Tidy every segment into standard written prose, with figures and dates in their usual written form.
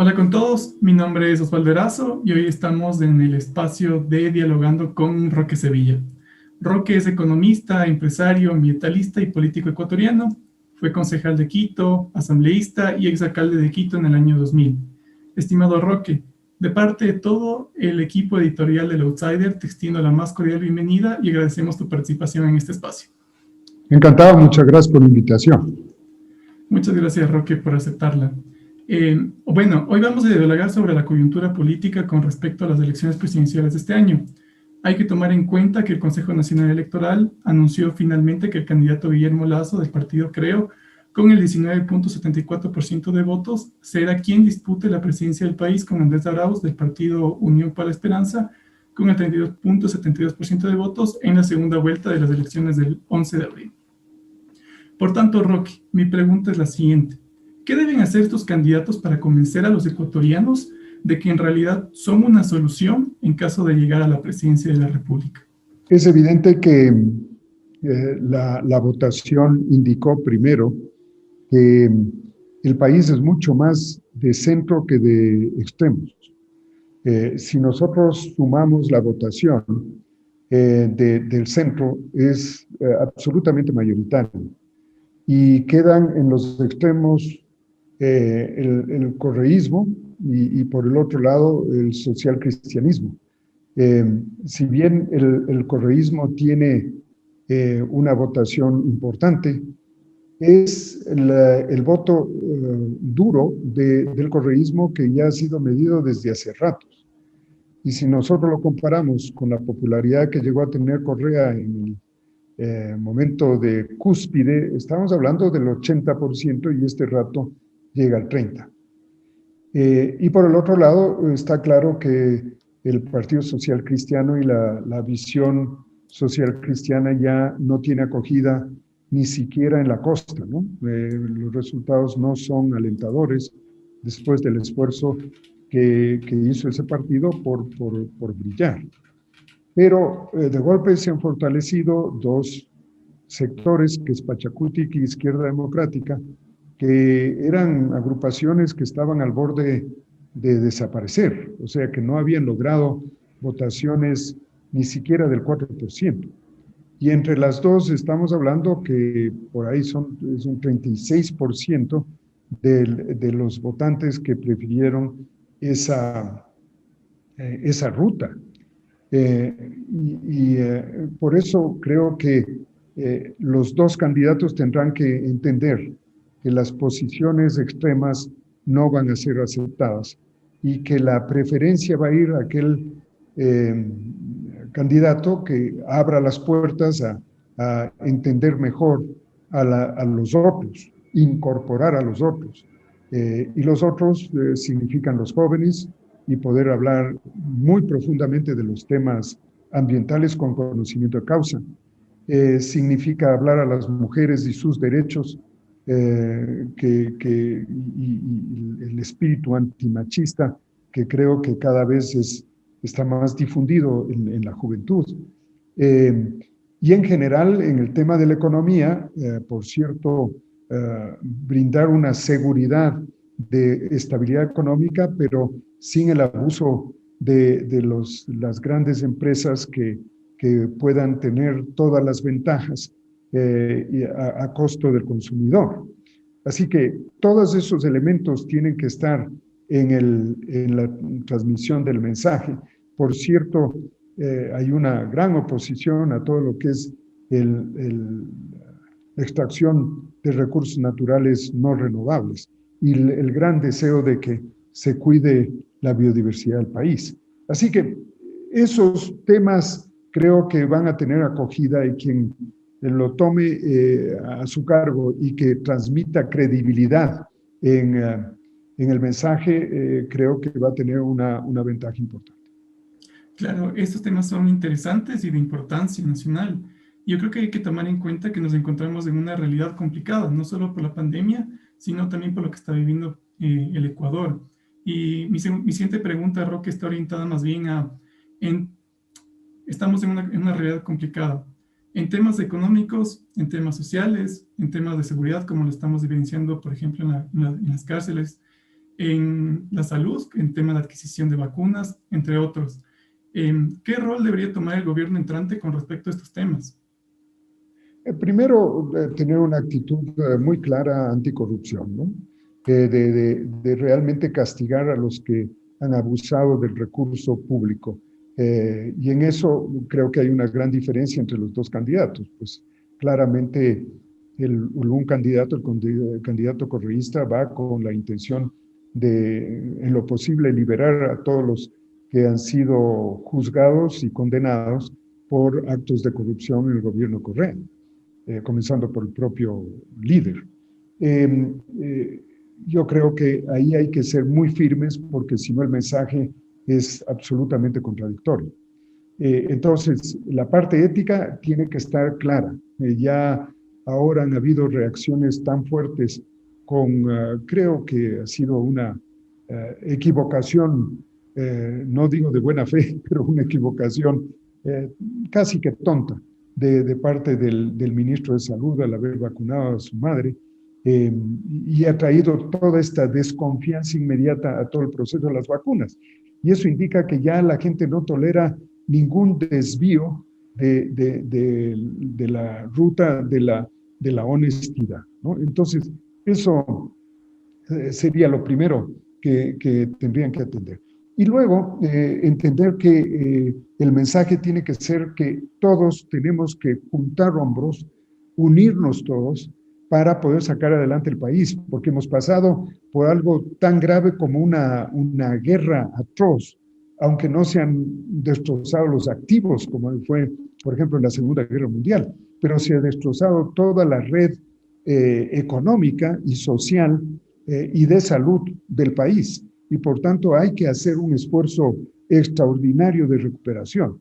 Hola con todos, mi nombre es Osvaldo Erazo y hoy estamos en el espacio de Dialogando con Roque Sevilla. Roque es economista, empresario, ambientalista y político ecuatoriano. Fue concejal de Quito, asambleísta y exalcalde de Quito en el año 2000. Estimado Roque, de parte de todo el equipo editorial del Outsider, te extiendo la más cordial bienvenida y agradecemos tu participación en este espacio. Encantado, muchas gracias por la invitación. Muchas gracias, Roque, por aceptarla. Bueno, hoy vamos a dialogar sobre la coyuntura política con respecto a las elecciones presidenciales de este año. Hay que tomar en cuenta que el Consejo Nacional Electoral anunció finalmente que el candidato Guillermo Lasso del partido Creo, con el 19.74% de votos, será quien dispute la presidencia del país con Andrés Arauz del partido Unión para la Esperanza, con el 32.72% de votos en la segunda vuelta de las elecciones del 11 de abril. Por tanto, Roque, mi pregunta es la siguiente. ¿Qué deben hacer estos candidatos para convencer a los ecuatorianos de que en realidad son una solución en caso de llegar a la presidencia de la República? Es evidente que la votación indicó primero que el país es mucho más de centro que de extremos. Si nosotros sumamos la votación del centro, es absolutamente mayoritaria. Y quedan en los extremos el correísmo y por el otro lado el social cristianismo. Si bien el correísmo tiene una votación importante, es el voto duro del correísmo que ya ha sido medido desde hace ratos. Y si nosotros lo comparamos con la popularidad que llegó a tener Correa en el momento de cúspide, estamos hablando del 80% y este rato llega al 30%. Y por el otro lado, está claro que el Partido Social Cristiano y la visión social cristiana ya no tiene acogida ni siquiera en la costa, ¿no? Los resultados no son alentadores después del esfuerzo que hizo ese partido por brillar. Pero de golpe se han fortalecido dos sectores, que es Pachacutic y Izquierda Democrática, que eran agrupaciones que estaban al borde de desaparecer, o sea que no habían logrado votaciones ni siquiera del 4%. Y entre las dos estamos hablando que por ahí es un 36% de los votantes que prefirieron esa ruta. Por eso creo que los dos candidatos tendrán que entender que las posiciones extremas no van a ser aceptadas y que la preferencia va a ir a aquel candidato que abra las puertas a entender mejor a los otros, incorporar a los otros. Y los otros significan los jóvenes y poder hablar muy profundamente de los temas ambientales con conocimiento de causa. Significa hablar a las mujeres y sus derechos, y el espíritu antimachista que creo que cada vez está más difundido en la juventud. Y en general, en el tema de la economía, por cierto, brindar una seguridad de estabilidad económica, pero sin el abuso de las grandes empresas que puedan tener todas las ventajas a costo del consumidor. Así que todos esos elementos tienen que estar en la transmisión del mensaje. Por cierto, hay una gran oposición a todo lo que es la extracción de recursos naturales no renovables y el gran deseo de que se cuide la biodiversidad del país. Así que esos temas creo que van a tener acogida y quien lo tome a su cargo y que transmita credibilidad en el mensaje, creo que va a tener una ventaja importante. Claro, estos temas son interesantes y de importancia nacional. Yo creo que hay que tomar en cuenta que nos encontramos en una realidad complicada, no solo por la pandemia, sino también por lo que está viviendo el Ecuador. Y mi siguiente pregunta, Roque, está orientada más bien estamos en una realidad complicada. En temas económicos, en temas sociales, en temas de seguridad, como lo estamos evidenciando, por ejemplo, en las cárceles. en la salud, en tema de adquisición de vacunas, entre otros. ¿Qué rol debería tomar el gobierno entrante con respecto a estos temas? Primero, tener una actitud muy clara anticorrupción, ¿no? De realmente castigar a los que han abusado del recurso público. Y en eso creo que hay una gran diferencia entre los dos candidatos. Pues claramente un candidato, el candidato correísta, va con la intención de, en lo posible, liberar a todos los que han sido juzgados y condenados por actos de corrupción en el gobierno Correa, comenzando por el propio líder. Eh, eh, yo creo que ahí hay que ser muy firmes porque si no el mensaje es absolutamente contradictorio. Entonces, la parte ética tiene que estar clara. Ya ahora han habido reacciones tan fuertes con, creo que ha sido una equivocación, no digo de buena fe, pero una equivocación casi que tonta de parte del ministro de Salud al haber vacunado a su madre, y ha traído toda esta desconfianza inmediata a todo el proceso de las vacunas. Y eso indica que ya la gente no tolera ningún desvío de la ruta de la honestidad, ¿no? Entonces, eso sería lo primero que tendrían que atender. Y luego, entender que el mensaje tiene que ser que todos tenemos que juntar hombros, unirnos todos para poder sacar adelante el país, porque hemos pasado por algo tan grave como una guerra atroz, aunque no se han destrozado los activos, como fue, por ejemplo, en la Segunda Guerra Mundial, pero se ha destrozado toda la red económica y social y de salud del país. Y por tanto hay que hacer un esfuerzo extraordinario de recuperación.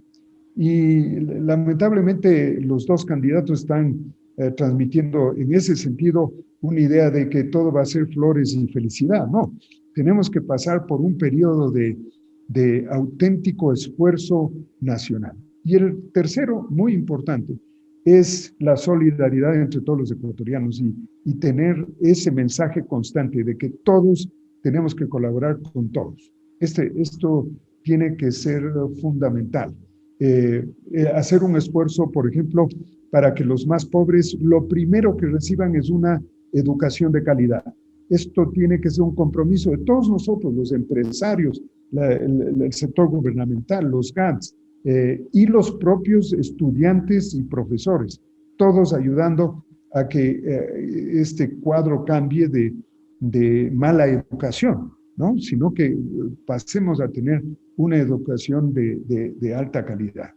Y lamentablemente los dos candidatos están transmitiendo en ese sentido una idea de que todo va a ser flores y felicidad. No, tenemos que pasar por un periodo de auténtico esfuerzo nacional. Y el tercero, muy importante, es la solidaridad entre todos los ecuatorianos y tener ese mensaje constante de que todos tenemos que colaborar con todos. Esto tiene que ser fundamental. Hacer un esfuerzo, por ejemplo, para que los más pobres lo primero que reciban es una educación de calidad. Esto tiene que ser un compromiso de todos nosotros, los empresarios, el sector gubernamental, los GATS, y los propios estudiantes y profesores, todos ayudando a que este cuadro cambie de mala educación, ¿no? Sino que pasemos a tener una educación de alta calidad.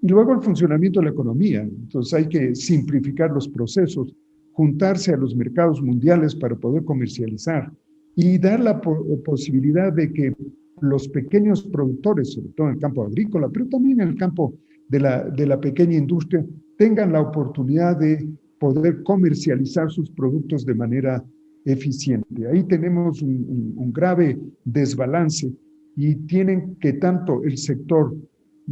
Y luego el funcionamiento de la economía. Entonces hay que simplificar los procesos, juntarse a los mercados mundiales para poder comercializar y dar la posibilidad de que los pequeños productores, sobre todo en el campo agrícola, pero también en el campo de la pequeña industria, tengan la oportunidad de poder comercializar sus productos de manera eficiente. Ahí tenemos un grave desbalance y tienen que tanto el sector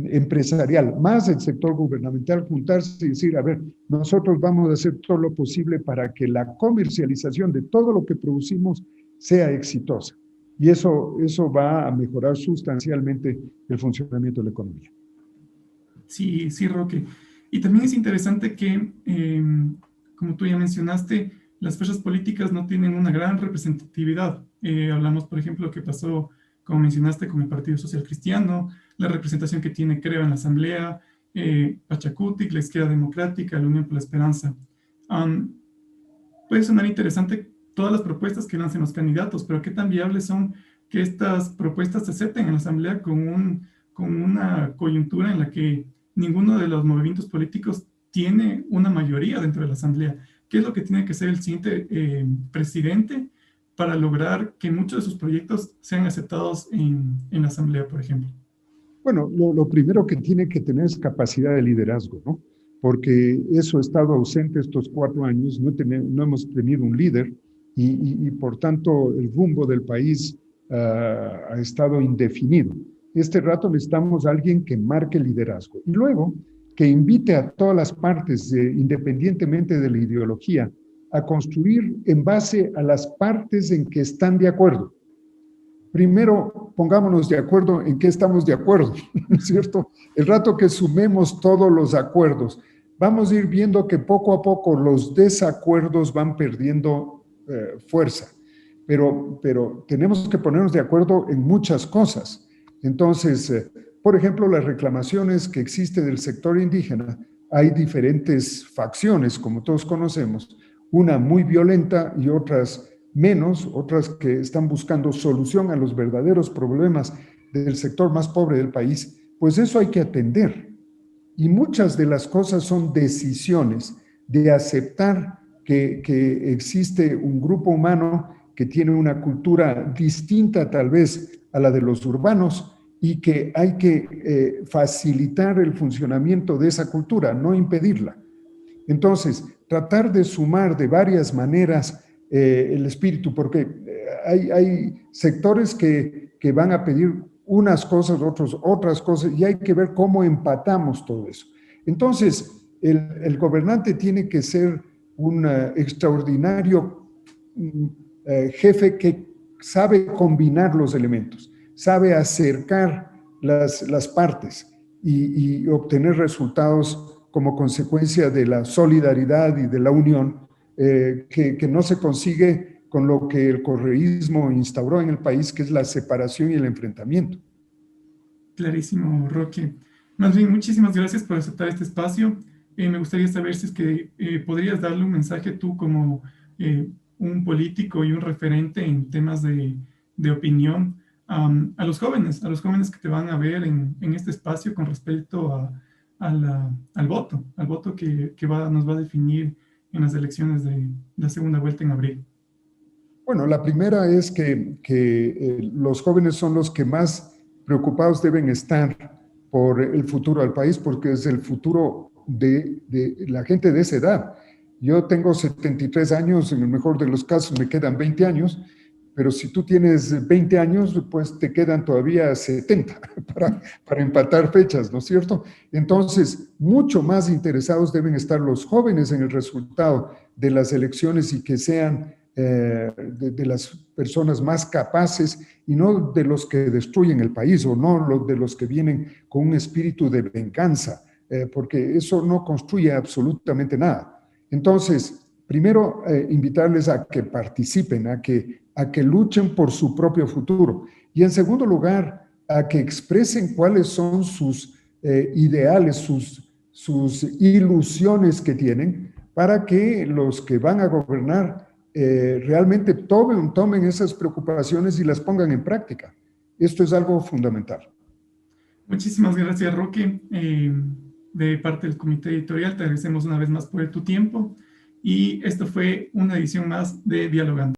empresarial más el sector gubernamental juntarse y decir, a ver, nosotros vamos a hacer todo lo posible para que la comercialización de todo lo que producimos sea exitosa. Y eso va a mejorar sustancialmente el funcionamiento de la economía. Sí, sí, Roque. Y también es interesante que, como tú ya mencionaste, las fuerzas políticas no tienen una gran representatividad. Hablamos, por ejemplo, lo que pasó, como mencionaste, con el Partido Social Cristiano, la representación que tiene, creo, en la Asamblea, Pachacutic, la Izquierda Democrática, la Unión por la Esperanza. Puede sonar interesante todas las propuestas que lancen los candidatos, pero ¿qué tan viables son que estas propuestas se acepten en la Asamblea con una coyuntura en la que ninguno de los movimientos políticos tiene una mayoría dentro de la Asamblea? ¿Qué es lo que tiene que ser el siguiente presidente para lograr que muchos de sus proyectos sean aceptados en la Asamblea, por ejemplo? Bueno, lo primero que tiene que tener es capacidad de liderazgo, ¿no? Porque eso ha estado ausente estos 4 años, no hemos tenido un líder y por tanto el rumbo del país ha estado indefinido. Este rato necesitamos a alguien que marque liderazgo y luego que invite a todas las partes, independientemente de la ideología, a construir en base a las partes en que están de acuerdo. primero pongámonos de acuerdo en qué estamos de acuerdo, ¿no es cierto? El rato que sumemos todos los acuerdos, vamos a ir viendo que poco a poco los desacuerdos van perdiendo fuerza, pero tenemos que ponernos de acuerdo en muchas cosas. Entonces, por ejemplo, las reclamaciones que existen del sector indígena, hay diferentes facciones, como todos conocemos, una muy violenta y otras menos, otras que están buscando solución a los verdaderos problemas del sector más pobre del país, pues eso hay que atender. Y muchas de las cosas son decisiones de aceptar que existe un grupo humano que tiene una cultura distinta tal vez a la de los urbanos y que hay que facilitar el funcionamiento de esa cultura, no impedirla. Entonces, tratar de sumar de varias maneras el espíritu, porque hay sectores que van a pedir unas cosas, otros otras cosas, y hay que ver cómo empatamos todo eso. Entonces, el gobernante tiene que ser un extraordinario jefe que sabe combinar los elementos, sabe acercar las partes y obtener resultados como consecuencia de la solidaridad y de la unión que no se consigue con lo que el correísmo instauró en el país, que es la separación y el enfrentamiento. Clarísimo, Roque. Más bien, muchísimas gracias por aceptar este espacio. Me gustaría saber si es que podrías darle un mensaje tú como un político y un referente en temas de opinión a los jóvenes que te van a ver en este espacio con respecto al voto que nos va a definir en las elecciones de la segunda vuelta en abril. Bueno, la primera es que los jóvenes son los que más preocupados deben estar por el futuro del país, porque es el futuro de la gente de esa edad. Yo tengo 73 años, en el mejor de los casos me quedan 20 años, pero si tú tienes 20 años, pues te quedan todavía 70 para empatar fechas, ¿no es cierto? Entonces, mucho más interesados deben estar los jóvenes en el resultado de las elecciones y que sean de las personas más capaces y no de los que destruyen el país o no de los que vienen con un espíritu de venganza, porque eso no construye absolutamente nada. Entonces, primero, invitarles a que participen, a que luchen por su propio futuro. Y en segundo lugar, a que expresen cuáles son sus ideales, sus ilusiones que tienen, para que los que van a gobernar realmente tomen esas preocupaciones y las pongan en práctica. Esto es algo fundamental. Muchísimas gracias, Roque. De parte del comité editorial, te agradecemos una vez más por tu tiempo y esto fue una edición más de Dialogando.